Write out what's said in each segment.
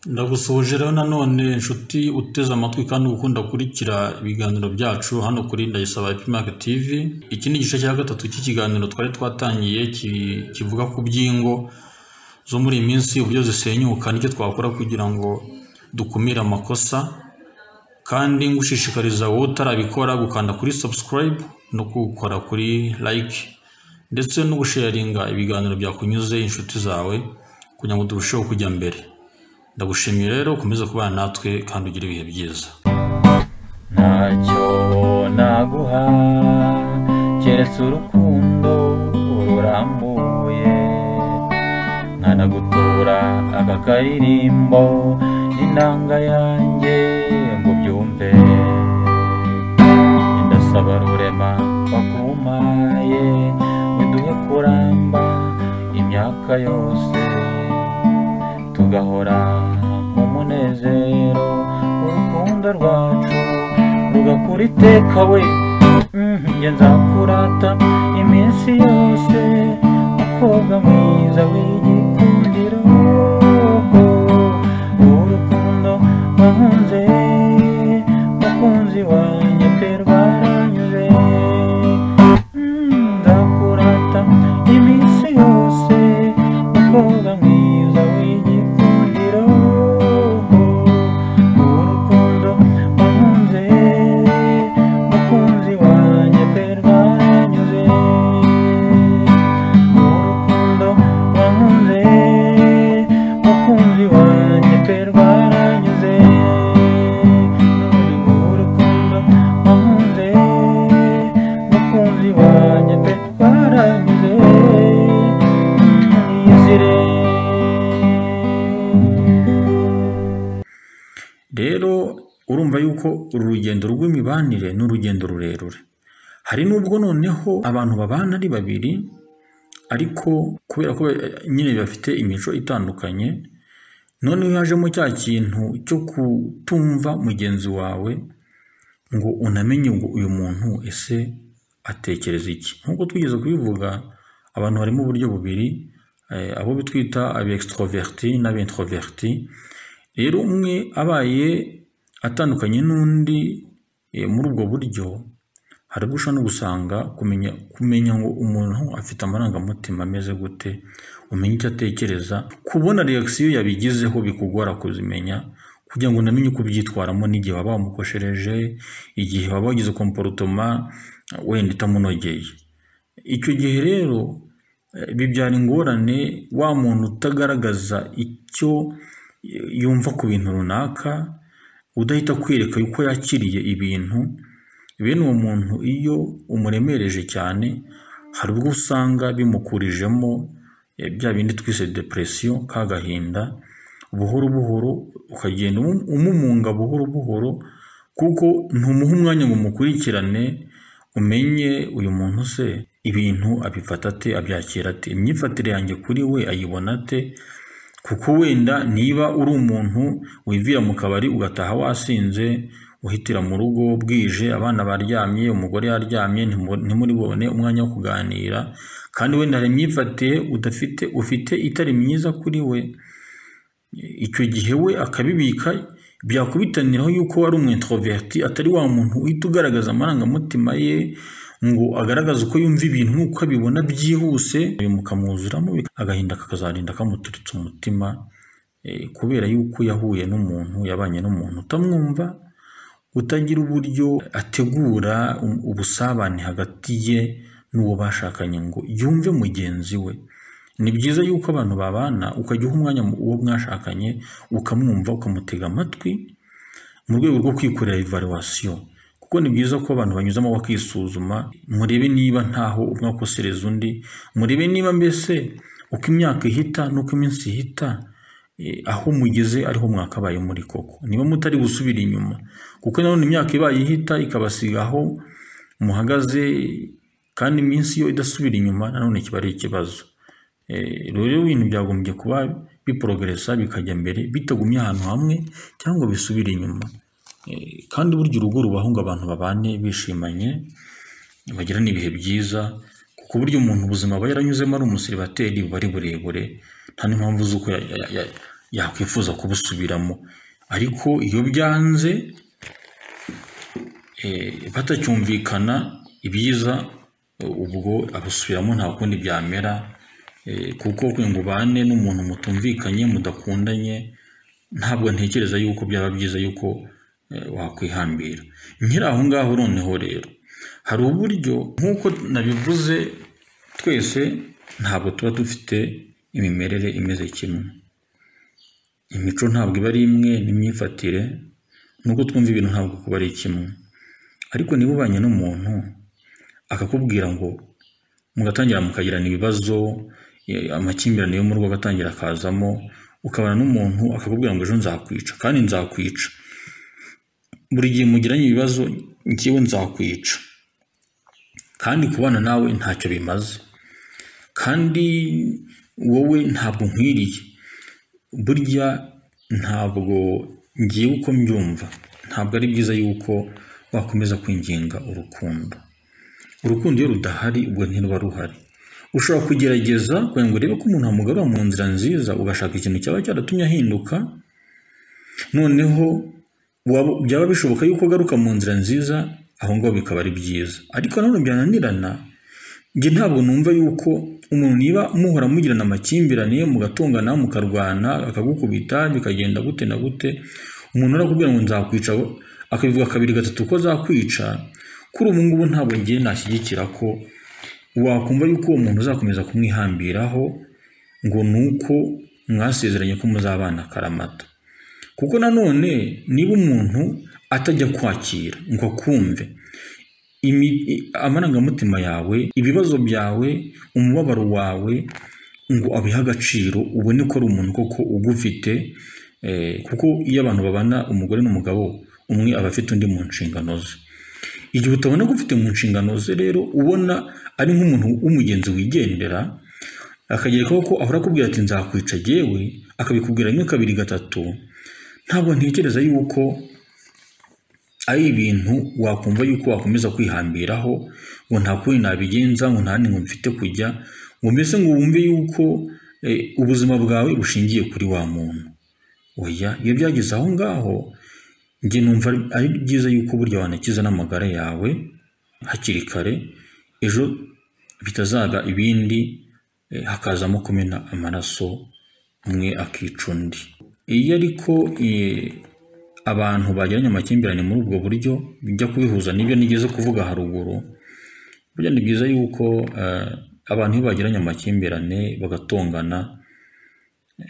Ndagusoje rero nanone inshuti uteze amatwi kandi ukunda kurikira ibiganiro byacu hano kuri Ndayisaba Epimac TV. Iki ni igice cya gatatu cy'ikiganiro twari twatangiye kivuga ku byingo zo muri iyi minsi uburyo zisenyuka n'icyo twakora kugira ngo dukumire amakosa, kandi ngushishikariza wowe utarabikora gukanda kuri subscribe no gukora kuri like ndetse no gusharinga ibiganiro byakunyuze inshuti zawe kugira ngo turusheho kujya mbere. Ndagushimiye rero ukomeze kubana natwe kandi ugire ibihe byiza. Ntacyo naguha keretse urukundo rurambuye, nkanagutura aka karirimbo n'inanga yanjye ngo byumve. Ndasaba rurema wakumpaye biduhe kuramba imyaka yose, tugahora mu munezero urukundo rwacu rugakura iteka we. Njye nzakurata iminsi yose mukobwa mwiza w'igikundiro, urukundo wankunze mukunzi wanjye pe rwaranyuze. Nzakurata iminsi yose mukobwa mwiza w'igikundiro, urukundo wankunze mukunzi wanjye pe rwaranyuze. Urukundo wankunze mukunzi wanjye pe rwaranyuze. Urukundo wankunze mukunzi wanjye pe rwaranyuze. Rero urumva yuko uru rugendo rw'imibanire ni urugendo rurerure. Hari nubwo noneho abantu babana ari babiri ariko kubera ko nyine bafite imico itandukanye, noneho hajemo cya kintu cyo kutumva mugenzi wawe ngo unamenye ngo uyu muntu ese atekereza iki. Nkuko twigeze kubivuga, abantu harimo uburyo bubiri, abo bitwita aba extroverti n'aba introverti. Rero umwe abaye atandukanye n'undi muri ubwo buryo, hari gusha no gusanga kumenya ngo umuntu afite amarangamutima ameze gute, umenye icyo atekereza, kubona reaction yabigizeho bikugora kuzimenya kugira ngo unamenye uko byitwaramo n'igihe waba wamukoshereje, igihe waba wagize comportement wenda itamunogeye. Icyo gihe rero bibyara ingorane, wa muntu utagaragaza icyo yumva ku bintu runaka, udahita kwereka yuko yakiriye ibintu. Bene uwo muntu iyo umuremereje cyane, hari ubwo usanga bimukurijemo bya bindi twise depression, kagahinda. Buhoro buhoro ukagenda umumunga buhoro buhoro, kuko ntumuha umwanya ngo mukurikirane umenye uyu muntu se ibintu abifata ate, abyakira ate, imyifatire yanjye kuri we ayibona ate. Kuko wenda niba uri umuntu wivira mu kabari ugataha wasinze, uhitira mu rugo bwije, abana baryamye, umugore yaryamye, ntimuri bone umwanya wo kuganira, kandi wenda hari imyifatire ufite itari myiza kuri we, icyo gihe we akabibika, byakubitaniraho yuko wari umu introverti, atari wa muntu uhita ugaragaza amarangamutima ye ngo agaragaza uko yumva ibintu nk'uko abibona byihuse, mukamwuzuramo agahinda kakazarinda kamuturitse umutima, kubera yuko yahuye n'umuntu, yabanye n'umuntu utamwumva, utagira uburyo ategura ubusabane hagati ye n'uwo bashakanye ngo yumve mugenzi we. Ni byiza yuko abantu babana ukajya uha umwanya uwo mwashakanye, ukamwumva, ukamutega amatwi mu rwego rwo kwikorera evaluation. Kuko ni byiza ko abantu banyuzamo bakisuzuma, murebe niba ntaho umwe akosereza undi, murebe niba mbese uko imyaka ihita n'uko iminsi ihita, aho mugeze ariho mwakabaye muri koko, niba mutari gusubira inyuma. Kuko nanone imyaka ibaye ihita ikabasiga aho muhagaze, kandi iminsi yo idasubira inyuma nanone kiba ari ikibazo. Rero ibintu byagombye kuba biprogressa bikajya mbere, bitagumye ahantu hamwe cyangwa bisubira inyuma. Kandi burya urugo rubaho ngo abantu babane bishimanye, bagirana ibihe byiza, kuko burya umuntu ubuzima aba yaranyuzemo ari umusiribateri buba ari burebure, nta n'impamvu z'uko yakwifuza kubusubiramo, ariko iyo byanze batacyumvikana ibyiza ubwo abusubiramo nta kundi byamera, kuko ngo ubane n'umuntu mutumvikanye mudakundanye ntabwo ntekereza yuko byaba byiza yuko wakwihambira. Nkiri aho ngaho noneho rero hari uburyo nk'uko nabivuze, twese ntabwo tuba dufite imimerere imeze kimwe, imico ntabwo iba ari imwe, n'imyifatire nubwo twumva ibintu ntabwo kuba ari kimwe. Ariko niba ubanye n'umuntu akakubwira ngo mugatangira mukagirana ibibazo, amakimbirane yo mu rugo agatangira akazamo, ukabana n'umuntu akakubwira ngo ejo nzakwica, kandi nzakwica, buri gihe mugiranye ibibazo njyewe nzakwica, kandi kubana nawe ntacyo bimaze, kandi wowe ntabwo nkwiriye, burya ntabwo ngiye uko mbyumva, ntabwo ari byiza yuko wakomeza kwinginga urukundo. Urukundo iyo rudahari ubwo ntiruba ruhari. Ushobora kugerageza kugira ngo urebe ko umuntu amugarura mu nzira nziza, ugashaka ikintu cyaba cyaratumye ahinduka, noneho byaba bishoboka yuko agaruka mu nzira nziza, aho ngaho bikaba ari byiza. Ariko nanone byananirana, njye ntabwo numva yuko umuntu niba muhora mugirana amakimbirane, mugatongana, mukarwana, akagukubita bikagenda gute na gute, umuntu arakubwira ngo nzakwica, akabivuga kabiri gatatu ko zakwica, kuri ubu ngubu ntabwo ngiye nashyigikira ko wakumva yuko uwo muntu uzakomeza kumwihambiraho ngo nuko mwasezeranye ko muzabana akaramata. Kuko nanone niba umuntu atajya kwakira ngo akumve amarangamutima yawe, ibibazo byawe, umubabaro wawe, ngo abihe agaciro, ubone ko ari umuntu koko ugufite, kuko iyo abantu babana umugore n'umugabo, umwe aba afite undi mu nshingano ze. Igihe utabona ko ufite mu nshingano ze rero, ubona ari nk'umuntu w'umugenzi wigendera, akagerekaho ko ahora akubwira ati nzakwica jyewe, akabikubwira rimwe kabiri gatatu, ntabwo ntekereza yuko ari ibintu wakumva yuko wakomeza kwihambiraho, ngo nta kundi nabigenza, ngo nta n'ingo mfite kujya, ngo mbese ngo wumve yuko ubuzima bwawe bushingiye kuri wa muntu. Oya, iyo byageze aho ngaho, njye numva ari byiza yuko burya wanakiza n'amagara yawe hakiri kare, ejo bitazaba ibindi hakazamo kumena amaraso, umwe akica undi. Iyo ariko abantu bagiranye amakimbirane muri ubwo buryo, bijya kubihuza n'ibyo nigeze kuvuga haruguru, burya ni byiza yuko abantu iyo bagiranye amakimbirane bagatongana,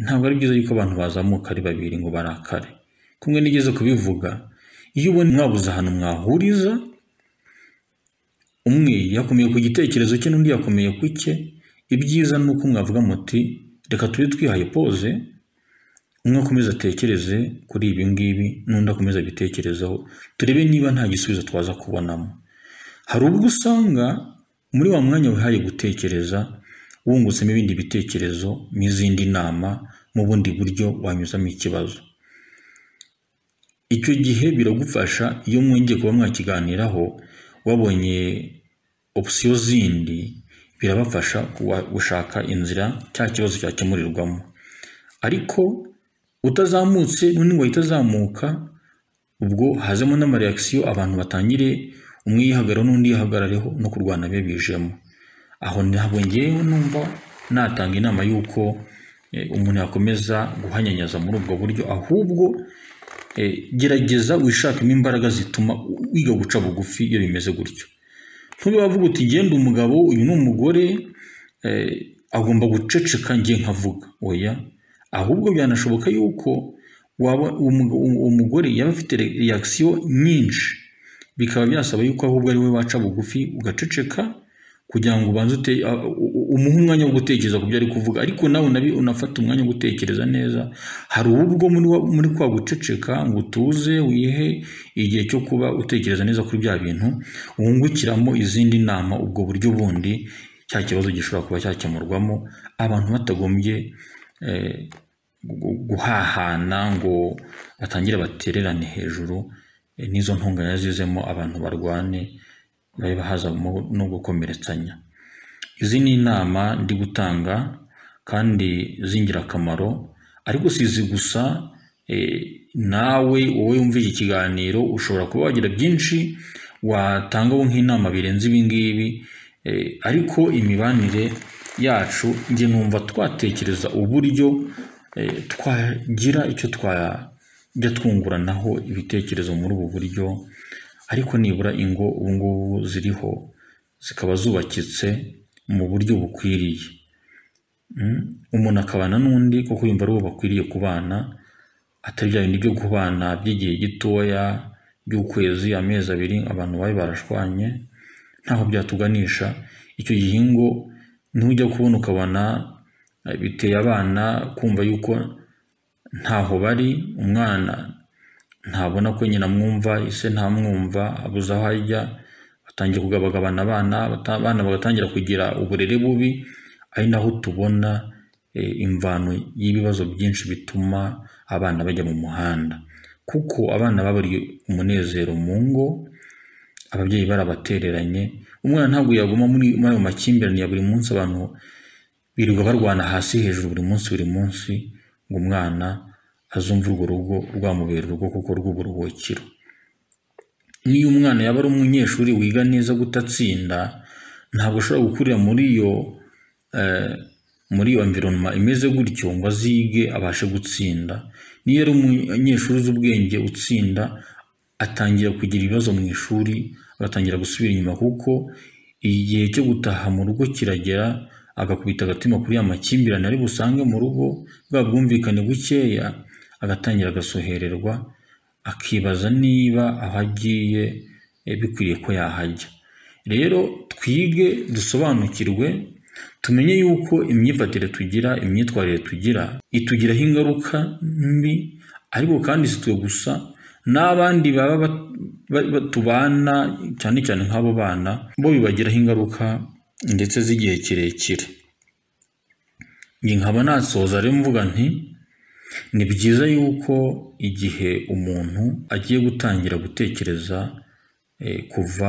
ntabwo ari byiza yuko abantu bazamuka ari babiri ngo barakare. Kumwe nigeze kubivuga, iyo ubona mwabuze ahantu mwahuriza, umwe yakomeye ku gitekerezo cye n'undi yakomeye ku cye, ibyiza ni uko mwavuga muti reka tube twihaye pose, umwe akomeza atekereze kuri ibi ngibi, n'undi akomeza abitekerezaho, turebe niba nta gisubizo twaza kubonamo. Hari ubwo usanga muri wa mwanya wihaye gutekereza, wungutsemo ibindi bitekerezo n'izindi nama, mu bundi buryo wanyuzamo ikibazo. Icyo gihe biragufasha iyo mwongeye kuba mwakiganiraho, wabonye opsiyo zindi, birabafasha gushaka inzira cya kibazo cyakemurirwamo. Ariko utazamutse n'undi ngo itazamuka, ubwo hazemo n'amareakisiyo, abantu batangire umwe yihagarara n'undi yihagarareho, no kurwana be bijemo. Aho ntabwo ngewe numva natanga inama yuko umuntu yakomeza guhanyanyaza muri ubwo buryo, ahubwo gerageza wishakemo imbaraga zituma wiga guca bugufi iyo bimeze gutyo. Ntube wavuga uti genda umugabo, uyu ni umugore, agomba guceceka njye nkavuga. Oya, ahubwo byanashoboka yuko umugore yaba afite reakisiyo nyinshi, bikaba byasaba yuko ahubwo ari we waca bugufi ugaceceka, kugira ngo ubanze umuhe umwanya wo gutekereza ku byo ari kuvuga. Ariko nawe unafata umwanya wo gutekereza neza. Hari ubwo muri kwa guceceka ngo utuze wihe igihe cyo kuba utekereza neza kuri bya bintu, wungukiramo izindi nama, ubwo buryo bundi cya kibazo gishobora kuba cyakemurwamo, abantu batagombye guhahana ngo batangire batererane hejuru, n'izo ntonganya zizemo abantu barwane, babe bahazamo no gukomeretsanya. Izi ni inama ndi gutanga kandi z'ingirakamaro, ariko sizi gusa nawe wowe wumva iki kiganiro ushobora kuba wagira byinshi watangaho nk'inama birenze ibi ngibi, ariko imibanire yacu njye numva twatekereza uburyo twagira icyo twajya twunguranaho ibitekerezo muri ubu buryo, ariko nibura ingo ubu ngubu ziriho zikaba zubakitse mu buryo bukwiriye. Umuntu akabana n'undi kuko yumva ari uwo bakwiriye kubana, atari bya bindi byo kubana by'igihe gitoya by'ukwezi amezi abiri abantu bari barashwanye, ntaho byatuganisha. Icyo gihe ingo ntujya kubona ukabona biteye abana kumva yuko ntaho bari, umwana ntabona ko nyina amwumva, ise ntamwumva, abuze aho ajya, batangiye kugabagabana abana bagatangira kugira uburere bubi, ari naho tubona imvano y'ibibazo byinshi bituma abana bajya mu muhanda, kuko abana baburiye umunezero mu ngo, ababyeyi barabatereranye. Umwana ntabwo yaguma muri ayo makimbirane ya buri munsi, abantu birirwa barwana hasi hejuru buri munsi ngo umwana azumva urwo rugo rwamubera urugo kuko rw'uburuhukiro. Niyo umwana yaba ari umunyeshuri wiga neza gutatsinda, ntabwo ashobora gukurira muri iyo environment imeze gutyo ngo azige abashe gutsinda. Niyo ari umunyeshuri uzi ubwenge utsinda, atangira kugira ibibazo mu ishuri, agatangira gusubira inyuma, kuko igihe cyo gutaha mu rugo kiragera, agakubita agatima kuri ya makimbirane ari busange mu rugo, bwa bwumvikane bukeya, agatangira agasohererwa, akibaza niba aho agiye bikwiriye ko yahajya. Rero twige dusobanukirwe, tumenye yuko imyifatire tugira, imyitwarire tugira itugiraho ingaruka mbi, ariko kandi si twe gusa, n'abandi baba tubana cyane cyane nk'abo bana bo bibagiraho ingaruka ndetse z'igihe kirekire. Nkaba nasoza rero mvuga nti ni byiza yuko igihe umuntu agiye gutangira gutekereza kuva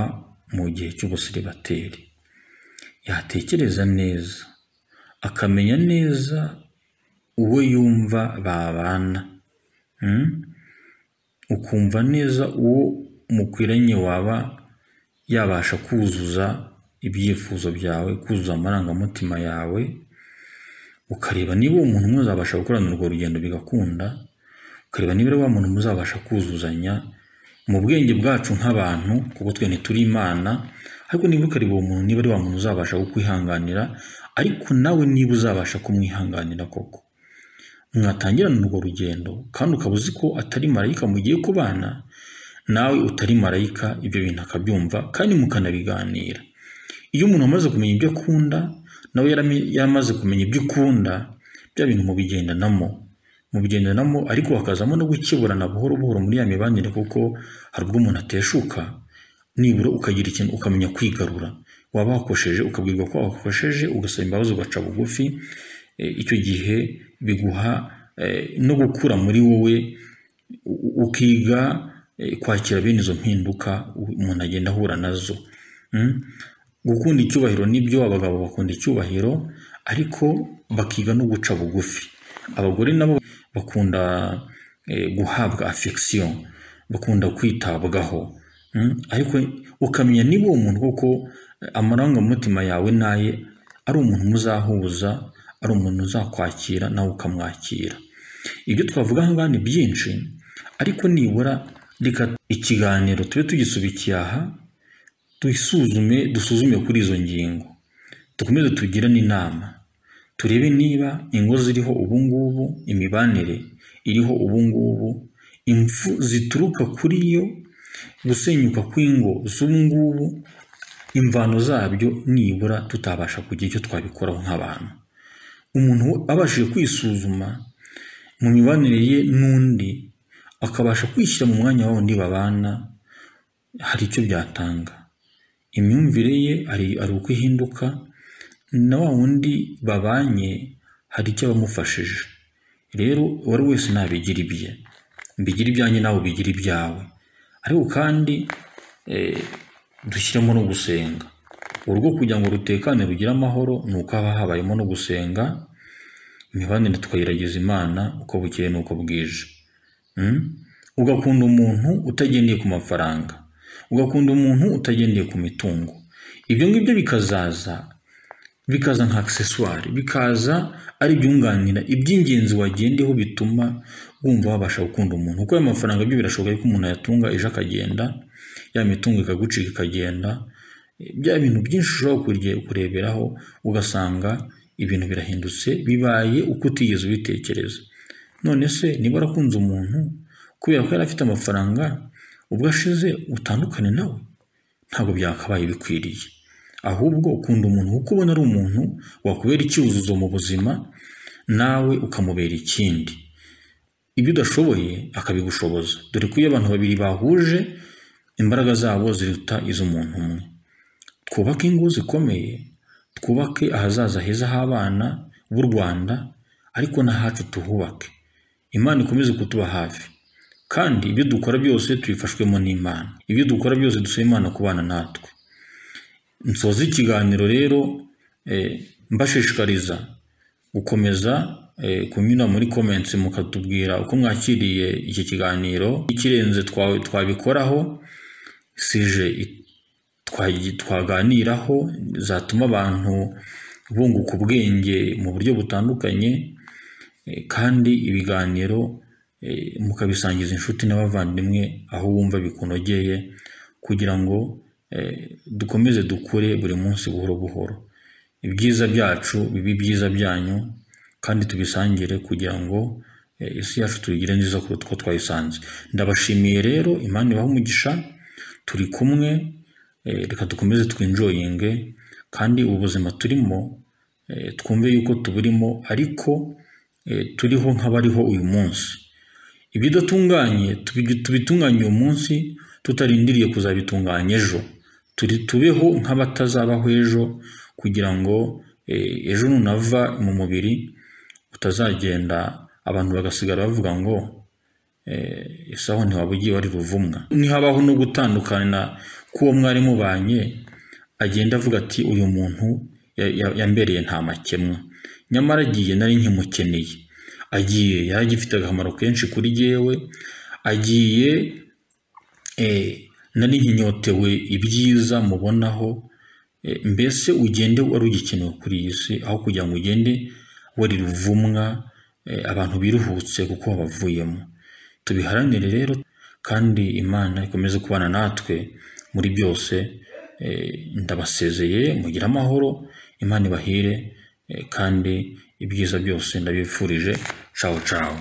mu gihe cy'ubusiribateri, yatekereza neza, akamenya neza uwo yumva babana, ukumva neza uwo mukwiranye waba yabasha kuzuza ibyifuzo byawe, kuzuza amarangamutima yawe, ukareba niba uwo muntu muzabasha gukorana urwo rugendo bigakunda, ukareba niba wa muntu muzabasha kuzuzanya mu bwenge bwacu nk'abantu, kuko twe ntituri Imana, ariko niba ukareba uwo muntu niba ari wa muntu uzabasha kukwihanganira, ariko nawe niba uzabasha kumwihanganira koko, mwatangirana urwo rugendo kandi ukaba uzi ko atari marayika mugiye kubana, nawe utari marayika, ibyo bintu akabyumva kandi mukanabiganira. Iyo umuntu amaze kumenya ibyo akunda, nawe yaramaze kumenya ibyo ukunda, bya bintu mubigendanamo, ariko hakazamo no gukiburana buhoro buhoro muri ya mibanire, kuko hari ubwo umuntu ateshuka, nibura ukagira ikintu ukamenya kwigarura. Waba wakosheje ukabwirwa ko wakosheje, ugasaba imbabazi, ugaca bugufi. Icyo gihe biguha no gukura muri wowe, ukiga kwakira bene izo mpinduka umuntu agenda ahura nazo. Gukunda icyubahiro nibyo, abagabo bakunda icyubahiro, ariko bakiga no guca bugufi. Abagore nabo bakunda guhabwa affection, bakunda kwitabwaho, ariko ukamenya niba uwo muntu koko amarangamutima yawe naye ari umuntu muzahuza, ari umuntu uzakwakira nawe ukamwakira. Ibyo twavuga aha ni byinshi, ariko nibura reka ikiganiro tube tugisubikiye aha, dusuzume kuri izo ngingo, dukomeze tugirane inama, turebe niba ingo ziriho ubungubu, imibanire iriho ubungubu, impfu zituruka kuri yo, gusenyuka kw'ingo z'ubungubu, imvano zabyo nibura tutabasha kugira icyo twabikoraho nk'abantu. Umuntu abashije kwisuzuma mu mibanire ye n'undi, akabasha kwishyira mu mwanya w'undi babana, hari icyo byatanga. Imyumvire ye ari uko ihinduka, na wa wundi babanye hari icyo bamufashije. Rero uwari wese nabigira ibye, mbigira ibyanjye nawe ubigira ibyawe, ariko kandi dushyiramo no gusenga. Urugo kugira ngo rutekane rugire amahoro, nuko haba habayemo no gusenga, imibanire tukayiragiza Imana uko bukeye n'uko bwije. Ugakunda umuntu utagendeye ku mafaranga, ugakunda umuntu utagendeye ku mitungo. Ibyo ngibyo bikaza nka accessoire, bikaza ari byunganira iby'ingenzi wagendeho bituma wumva wabasha gukunda umuntu. Kuko ayo mafaranga byo birashoboka ko umuntu ayatunga ejo akagenda, ya mitungo ikagucika ikagenda, bya bintu byinshi ushobora kureberaho ugasanga ibintu birahindutse, bibaye uko utigeze ubitekereza. None se niba warakunze umuntu kubera ko yari afite amafaranga, ubwo ashize utandukane nawe? Ntabwo byakabaye bikwiriye. Ahubwo ukunda umuntu kuko ubona ari umuntu wakubera icyuzuzo mu buzima, nawe ukamubera ikindi. Ibyo udashoboye akabigushoboza. Dore ko iyo abantu babiri bahuje, imbaraga zabo ziruta iz'umuntu umwe. Twubake ingo zikomeye, twubake ahazaza heza h'abana b'u Rwanda, ariko n'ahacu tuhubake. Imana ikomeze kutuba hafi, kandi ibyo dukora byose tubifashwemo n'Imana. Ibyo dukora byose dusaba Imana kubana natwe. Nsoza ikiganiro rero mbashishikariza gukomeza kunyura muri comments mukatubwira uko mwakiriye iki kiganiro. Ikirenze twabikoraho, sije twaganiraho zatuma abantu bunguka ubwenge mu buryo butandukanye, kandi ibiganiro mukabisangiza inshuti n'abavandimwe aho wumva bikunogeye, kugira ngo dukomeze dukure buri munsi buhoro buhoro. Ibyiza byacu bibi byiza byanyu, kandi tubisangire kugira ngo isi yacu tuyigire nziza kuruta uko twayisanze. Ndabashimiye rero, Imana ibahe umugisha. Turi kumwe, reka dukomeze twinjoyinge, kandi ubuzima turimo twumve yuko tuburimo, ariko turiho nk'abariho uyu munsi. Ibidatunganye tubitunganye uyu munsi, tutarindiriye kuzabitunganya ejo. Tubeho nk'abatazabaho ejo, kugira ngo ejo nunava mu mubiri utazagenda abantu bagasigara bavuga ngo isaho ntiwaba ugiye wari ruvumwa. Nihabaho no gutandukana k'uwo mwari mubanye, agenda avuga ati uyu muntu yambereye nta makemwa, nyamara agiye nari nkimukeneye. Agiye yaragifite akamaro kenshi kuri jyewe, agiye nari nkinyotewe ibyiza mubonaho. Mbese ugende wari ugikenewe kuri iyi si, aho kugira ngo ugende wari ruvumwa abantu biruhutse kuko wabavuyemo. Tubiharanire rero, kandi Imana ikomeze kubana natwe muri byose. Ndabasezeye, mugire amahoro, Imana ibahire, kandi ibyiza byose ndabifurije. Ciao ciao.